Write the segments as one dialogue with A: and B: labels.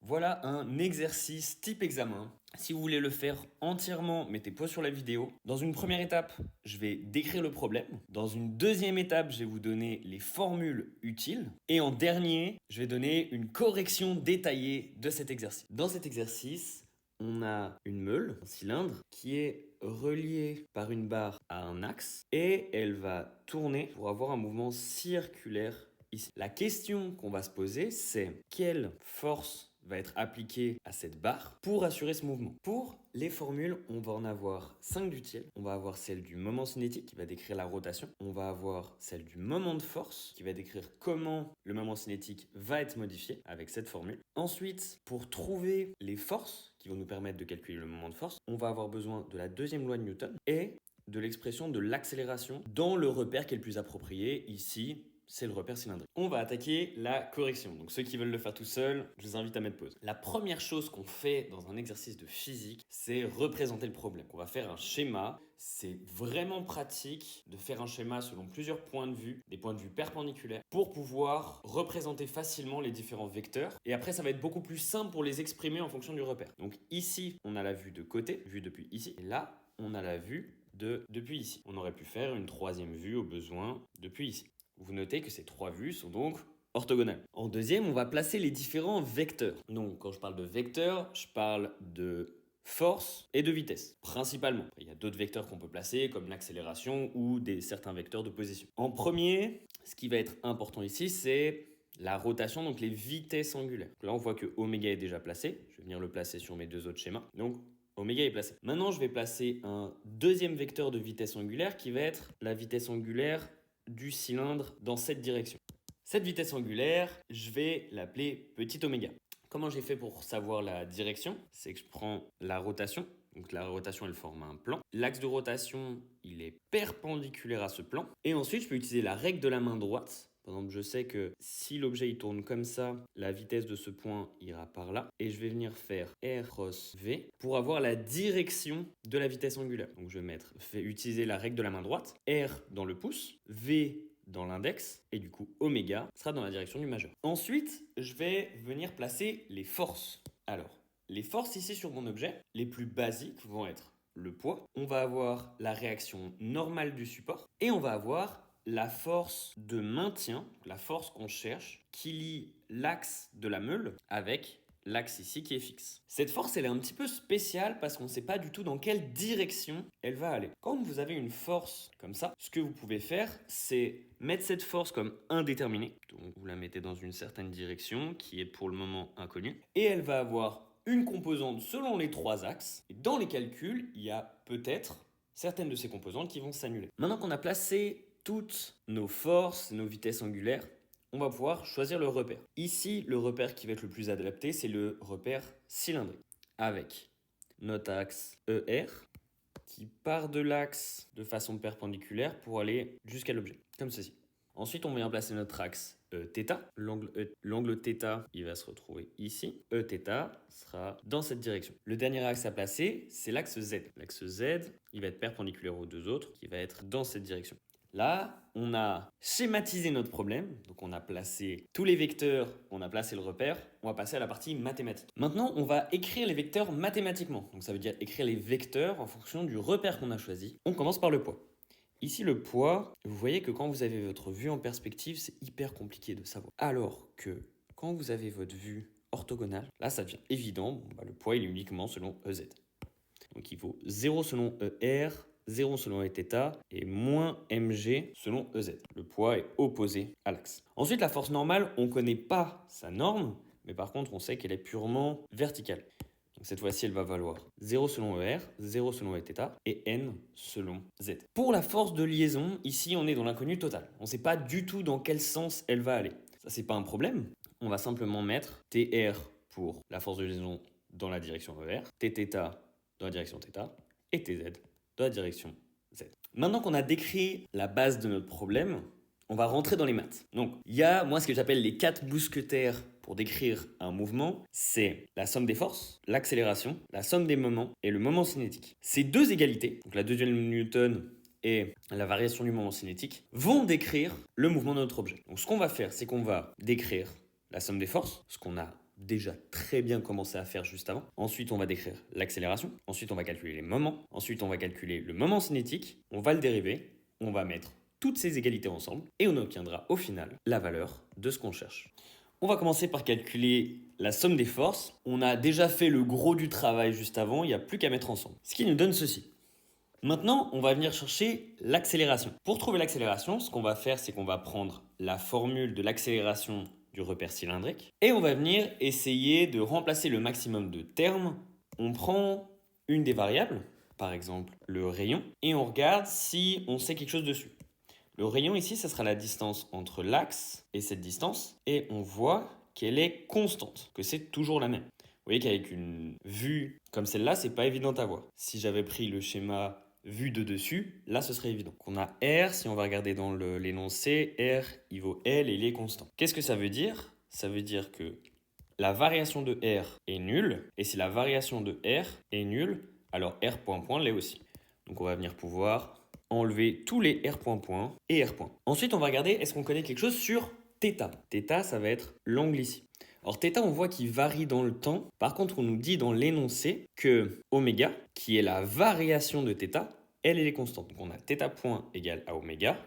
A: Voilà un exercice type examen. Si vous voulez le faire entièrement, mettez pause sur la vidéo. Dans une première étape, je vais décrire le problème. Dans une deuxième étape, je vais vous donner les formules utiles. Et en dernier, je vais donner une correction détaillée de cet exercice. Dans cet exercice, on a une meule, un cylindre, qui est relié par une barre à un axe et elle va tourner pour avoir un mouvement circulaire ici. La question qu'on va se poser, c'est quelle force va être appliquée à cette barre pour assurer ce mouvement. Pour les formules, on va en avoir 5 d'utiles. On va avoir celle du moment cinétique qui va décrire la rotation. On va avoir celle du moment de force qui va décrire comment le moment cinétique va être modifié avec cette formule. Ensuite, pour trouver les forces qui vont nous permettre de calculer le moment de force, on va avoir besoin de la deuxième loi de Newton et de l'expression de l'accélération dans le repère qui est le plus approprié. Ici, c'est le repère cylindrique. On va attaquer la correction. Donc ceux qui veulent le faire tout seuls, je vous invite à mettre pause. La première chose qu'on fait dans un exercice de physique, c'est représenter le problème. On va faire un schéma. C'est vraiment pratique de faire un schéma selon plusieurs points de vue, des points de vue perpendiculaires, pour pouvoir représenter facilement les différents vecteurs. Et après, ça va être beaucoup plus simple pour les exprimer en fonction du repère. Donc ici, on a la vue de côté, vue depuis ici. Et là, on a la vue depuis ici. On aurait pu faire une troisième vue au besoin depuis ici. Vous notez que ces trois vues sont donc orthogonales. En deuxième, on va placer les différents vecteurs. Donc, quand je parle de vecteurs, je parle de force et de vitesse, principalement. Il y a d'autres vecteurs qu'on peut placer, comme l'accélération ou certains vecteurs de position. En premier, ce qui va être important ici, c'est la rotation, donc les vitesses angulaires. Là, on voit que oméga est déjà placé. Je vais venir le placer sur mes deux autres schémas. Donc, oméga est placé. Maintenant, je vais placer un deuxième vecteur de vitesse angulaire qui va être la vitesse angulaire du cylindre dans cette direction. Cette vitesse angulaire, je vais l'appeler petit oméga. Comment j'ai fait pour savoir la direction? C'est que je prends la rotation. Donc la rotation, elle forme un plan. L'axe de rotation, il est perpendiculaire à ce plan. Et ensuite, je peux utiliser la règle de la main droite. Par exemple, je sais que si l'objet il tourne comme ça, la vitesse de ce point ira par là. Et je vais venir faire R cross V pour avoir la direction de la vitesse angulaire. Donc je vais utiliser la règle de la main droite. R dans le pouce, V dans l'index, et du coup oméga sera dans la direction du majeur. Ensuite, je vais venir placer les forces. Alors, les forces ici sur mon objet, les plus basiques vont être le poids. On va avoir la réaction normale du support. Et on va avoir la force de maintien, la force qu'on cherche, qui lie l'axe de la meule avec l'axe ici qui est fixe. Cette force, elle est un petit peu spéciale parce qu'on ne sait pas du tout dans quelle direction elle va aller. Quand vous avez une force comme ça, ce que vous pouvez faire, c'est mettre cette force comme indéterminée. Donc vous la mettez dans une certaine direction qui est pour le moment inconnue. Et elle va avoir une composante selon les trois axes. Et dans les calculs, il y a peut-être certaines de ces composantes qui vont s'annuler. Maintenant qu'on a placé toutes nos forces, nos vitesses angulaires, on va pouvoir choisir le repère. Ici, le repère qui va être le plus adapté, c'est le repère cylindrique, avec notre axe ER qui part de l'axe de façon perpendiculaire pour aller jusqu'à l'objet, comme ceci. Ensuite, on vient placer notre axe θ. L'angle θ, il va se retrouver ici. Eθ sera dans cette direction. Le dernier axe à placer, c'est l'axe Z. L'axe Z, il va être perpendiculaire aux deux autres, qui va être dans cette direction. Là, on a schématisé notre problème, donc on a placé tous les vecteurs, on a placé le repère, on va passer à la partie mathématique. Maintenant, on va écrire les vecteurs mathématiquement, donc ça veut dire écrire les vecteurs en fonction du repère qu'on a choisi. On commence par le poids. Ici, le poids, vous voyez que quand vous avez votre vue en perspective, c'est hyper compliqué de savoir. Alors que quand vous avez votre vue orthogonale, là, ça devient évident, le poids, il est uniquement selon EZ. Donc il faut 0 selon ER, 0 selon Eθ et moins mg selon EZ. Le poids est opposé à l'axe. Ensuite, la force normale, on ne connaît pas sa norme, mais par contre, on sait qu'elle est purement verticale. Donc cette fois-ci, elle va valoir 0 selon ER, 0 selon Eθ et n selon Z. Pour la force de liaison, ici, on est dans l'inconnu total. On ne sait pas du tout dans quel sens elle va aller. Ça, c'est pas un problème. On va simplement mettre TR pour la force de liaison dans la direction ER, Tθ dans la direction θ et Tz dans la direction Z. Maintenant qu'on a décrit la base de notre problème, on va rentrer dans les maths. Donc, il y a, moi, ce que j'appelle les 4 mousquetaires pour décrire un mouvement, c'est la somme des forces, l'accélération, la somme des moments et le moment cinétique. Ces deux égalités, donc la deuxième Newton et la variation du moment cinétique, vont décrire le mouvement de notre objet. Donc, ce qu'on va faire, c'est qu'on va décrire la somme des forces, ce qu'on a déjà très bien commencé à faire juste avant. Ensuite, on va décrire l'accélération. Ensuite, on va calculer les moments. Ensuite, on va calculer le moment cinétique. On va le dériver. On va mettre toutes ces égalités ensemble et on obtiendra au final la valeur de ce qu'on cherche. On va commencer par calculer la somme des forces. On a déjà fait le gros du travail juste avant, il n'y a plus qu'à mettre ensemble. Ce qui nous donne ceci. Maintenant, on va venir chercher l'accélération. Pour trouver l'accélération, ce qu'on va faire, c'est qu'on va prendre la formule de l'accélération du repère cylindrique et on va venir essayer de remplacer le maximum de termes. On prend une des variables, par exemple le rayon, et on regarde si on sait quelque chose dessus. Le rayon ici, ça sera la distance entre l'axe et cette distance. Et on voit qu'elle est constante, que c'est toujours la même. Vous voyez qu'avec une vue comme celle-là, c'est pas évident à voir. Si j'avais pris le schéma vue de dessus, là, ce serait évident. On a R, si on va regarder dans l'énoncé, R, il vaut L et il est constant. Qu'est-ce que ça veut dire? Ça veut dire que la variation de R est nulle. Et si la variation de R est nulle, alors R point point l'est aussi. Donc on va venir pouvoir enlever tous les R point point et R point. Ensuite, on va regarder est-ce qu'on connaît quelque chose sur θ. Θ, ça va être l'angle ici. Or, θ, on voit qu'il varie dans le temps. Par contre, on nous dit dans l'énoncé que oméga, qui est la variation de θ, elle est constante. Donc, on a θ point égale à oméga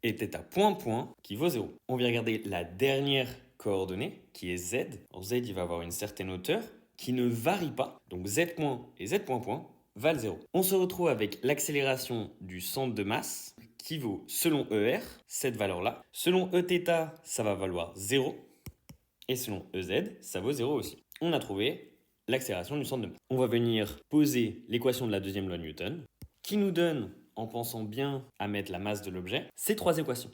A: et θ point point qui vaut 0. On vient regarder la dernière coordonnée qui est z. Alors, z, il va avoir une certaine hauteur qui ne varie pas. Donc, z point et z point point valent 0. On se retrouve avec l'accélération du centre de masse qui vaut, selon ER, cette valeur-là. Selon Eθ, ça va valoir 0. Et selon EZ, ça vaut 0 aussi. On a trouvé l'accélération du centre de masse. On va venir poser l'équation de la deuxième loi de Newton, qui nous donne, en pensant bien à mettre la masse de l'objet, ces trois équations.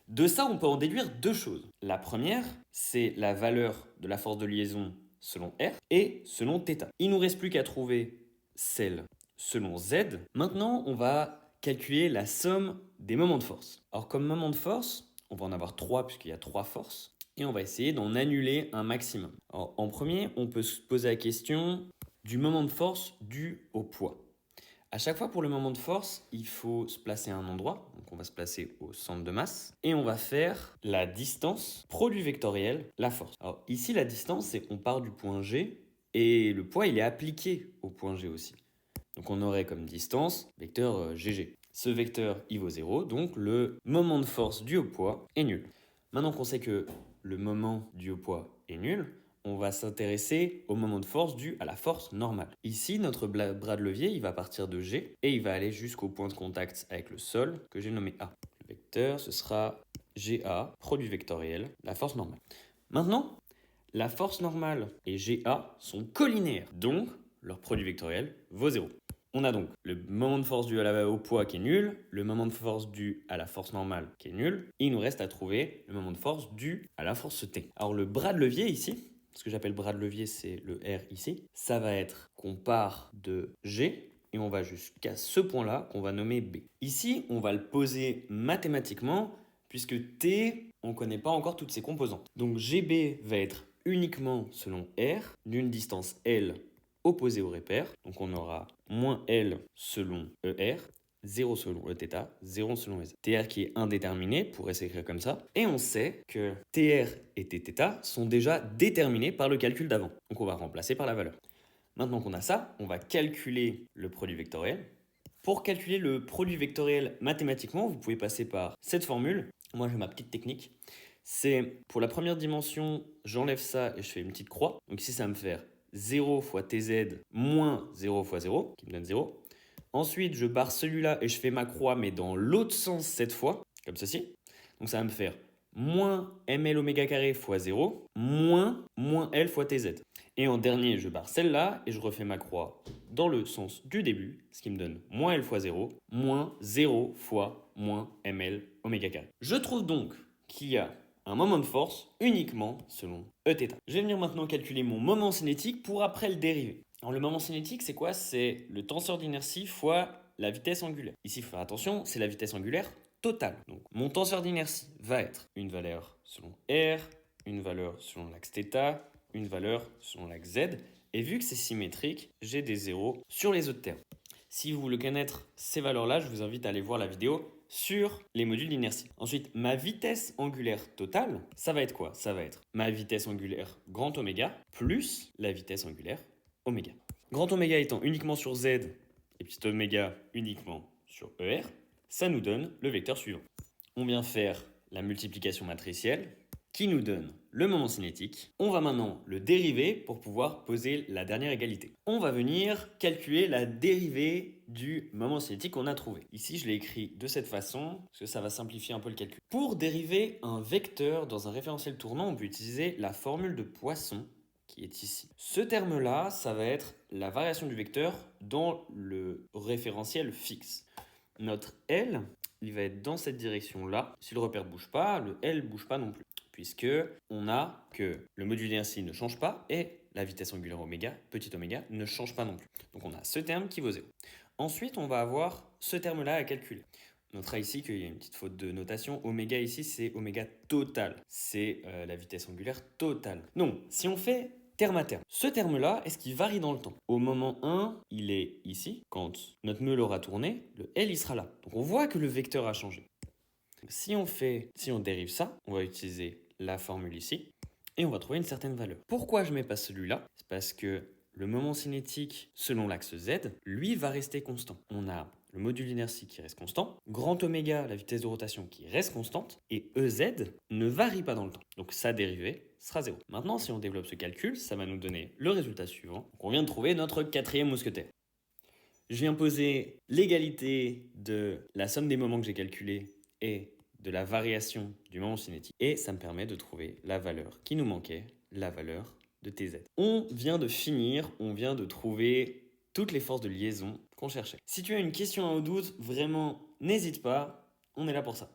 A: De ça, on peut en déduire deux choses. La première, c'est la valeur de la force de liaison selon R et selon θ. Il ne nous reste plus qu'à trouver celle selon Z. Maintenant, on va calculer la somme des moments de force. Alors, comme moment de force, on va en avoir 3 puisqu'il y a 3 forces. Et on va essayer d'en annuler un maximum. Alors, en premier, on peut se poser la question du moment de force dû au poids. À chaque fois pour le moment de force, il faut se placer à un endroit. Donc on va se placer au centre de masse. Et on va faire la distance, produit vectoriel, la force. Alors ici, la distance, c'est qu'on part du point G. Et le poids, il est appliqué au point G aussi. Donc on aurait comme distance vecteur GG. Ce vecteur, il vaut 0. Donc le moment de force dû au poids est nul. Maintenant qu'on sait que le moment dû au poids est nul, on va s'intéresser au moment de force dû à la force normale. Ici, notre bras de levier, il va partir de G et il va aller jusqu'au point de contact avec le sol que j'ai nommé A. Le vecteur, ce sera GA, produit vectoriel, la force normale. Maintenant, la force normale et GA sont collinéaires, donc leur produit vectoriel vaut 0. On a donc le moment de force dû au poids qui est nul, le moment de force dû à la force normale qui est nul, et il nous reste à trouver le moment de force dû à la force T. Alors le bras de levier ici, ce que j'appelle bras de levier, c'est le R ici, ça va être qu'on part de G et on va jusqu'à ce point-là qu'on va nommer B. Ici, on va le poser mathématiquement puisque T, on ne connaît pas encore toutes ses composantes. Donc GB va être uniquement selon R d'une distance L opposée au repère. Donc on aura moins L selon ER, 0 selon Eθ, 0 selon EZ. TR qui est indéterminé, pourrait s'écrire comme ça. Et on sait que TR et Tθ sont déjà déterminés par le calcul d'avant. Donc on va remplacer par la valeur. Maintenant qu'on a ça, on va calculer le produit vectoriel. Pour calculer le produit vectoriel mathématiquement, vous pouvez passer par cette formule. Moi j'ai ma petite technique. C'est pour la première dimension, j'enlève ça et je fais une petite croix. Donc ici ça va me faire 0 fois tz moins 0 fois 0, qui me donne 0. Ensuite, je barre celui-là et je fais ma croix, mais dans l'autre sens cette fois, comme ceci. Donc ça va me faire moins ml oméga carré fois 0, moins L fois tz. Et en dernier, je barre celle-là et je refais ma croix dans le sens du début, ce qui me donne moins L fois 0, moins 0 fois moins ml oméga carré. Je trouve donc qu'il y a un moment de force uniquement selon Eθ. Je vais venir maintenant calculer mon moment cinétique pour après le dériver. Alors le moment cinétique, c'est quoi? C'est le tenseur d'inertie fois la vitesse angulaire. Ici, il faut faire attention, c'est la vitesse angulaire totale. Donc mon tenseur d'inertie va être une valeur selon R, une valeur selon l'axe θ, une valeur selon l'axe Z. Et vu que c'est symétrique, j'ai des zéros sur les autres termes. Si vous voulez connaître ces valeurs-là, je vous invite à aller voir la vidéo sur les modules d'inertie. Ensuite, ma vitesse angulaire totale, ça va être quoi? Ça va être ma vitesse angulaire grand oméga plus la vitesse angulaire oméga. Grand oméga étant uniquement sur Z et petit oméga uniquement sur ER, ça nous donne le vecteur suivant. On vient faire la multiplication matricielle qui nous donne le moment cinétique. On va maintenant le dériver pour pouvoir poser la dernière égalité. On va venir calculer la dérivée du moment cinétique qu'on a trouvé. Ici, je l'ai écrit de cette façon, parce que ça va simplifier un peu le calcul. Pour dériver un vecteur dans un référentiel tournant, on peut utiliser la formule de Poisson qui est ici. Ce terme-là, ça va être la variation du vecteur dans le référentiel fixe. Notre L, il va être dans cette direction-là. Si le repère ne bouge pas, le L ne bouge pas non plus, puisque on a que le module d'inertie ne change pas et la vitesse angulaire oméga, petit oméga, ne change pas non plus. Donc on a ce terme qui vaut 0. Ensuite, on va avoir ce terme-là à calculer. On notera ici qu'il y a une petite faute de notation. Oméga ici, c'est oméga total. C'est la vitesse angulaire totale. Donc, si on fait terme à terme, ce terme-là, est-ce qu'il varie dans le temps? Au moment 1, il est ici. Quand notre meule aura tourné, le L, il sera là. Donc, on voit que le vecteur a changé. Si on dérive ça, on va utiliser la formule ici et on va trouver une certaine valeur. Pourquoi je ne mets pas celui-là? C'est parce que le moment cinétique selon l'axe Z, lui, va rester constant. On a le module d'inertie qui reste constant, grand oméga, la vitesse de rotation qui reste constante, et EZ ne varie pas dans le temps. Donc sa dérivée sera 0. Maintenant, si on développe ce calcul, ça va nous donner le résultat suivant. Donc, on vient de trouver notre quatrième mousquetaire. Je viens poser l'égalité de la somme des moments que j'ai calculés et de la variation du moment cinétique. Et ça me permet de trouver la valeur qui nous manquait, la valeur de TZ. On vient de finir, on vient de trouver toutes les forces de liaison qu'on cherchait. Si tu as une question ou un doute, vraiment, n'hésite pas, on est là pour ça.